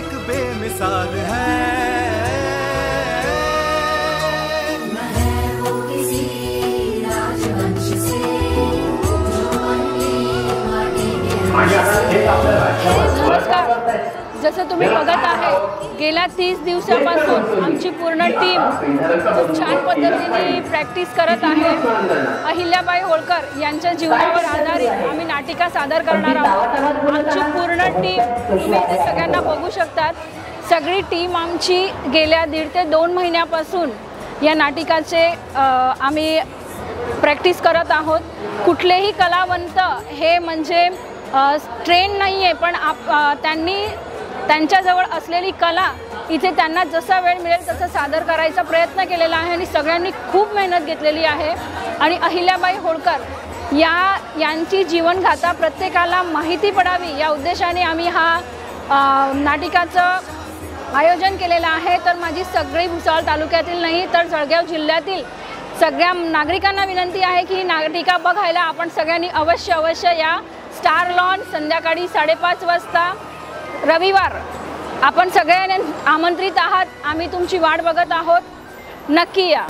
एक बेमिसाल है। नमस्कार, जसं तुम्ही बघत आहे गेल्या 30 दिवसापासून आमची पूर्ण टीम खूप छान पद्धतीने प्रॅक्टिस करत आहे। अहिल्याबाई होळकर यांच्या जीवनावर आधारित आम्ही नाटिका सादर करणार आहोत। आमची पूर्ण टीम तुम्ही इथे सगळ्यांना बघू शकतात। सगळी टीम आमची गेल्या 1.5 ते 2 महिन्यापासून या नाटिकाचे आम्ही प्रॅक्टिस करत आहोत। कुठलेही कलावंत हे म्हणजे ट्रेन नाही आहे, पण त्यांनी त्यांच्याजवळ असलेली कला इथे त्यांना जसा वेळ मिळेल तसं सादर करायचा प्रयत्न केलेला आहे आणि सगळ्यांनी खूप मेहनत घेतलेली आहे। आणि अहिल्याबाई होळकर यांची जीवनगाथा प्रत्येकाला माहिती पडावी या उद्देशाने आम्ही हा नाटिकाचं आयोजन केलेलं आहे। तर माझी सगळी भुसावळ तालुक्यातील नाही तर जळगाव जिल्ह्यातील सगळ्या नागरिकांना विनंती आहे की ही नाटिका बघायला आपण सगळ्यांनी अवश्य या स्टार लॉन संध्याकाळी 5:30 वाजता रविवार आपण सगळ्यांनी आमंत्रित आहात। आम्ही तुमची वाट बघत आहोत, नक्की या।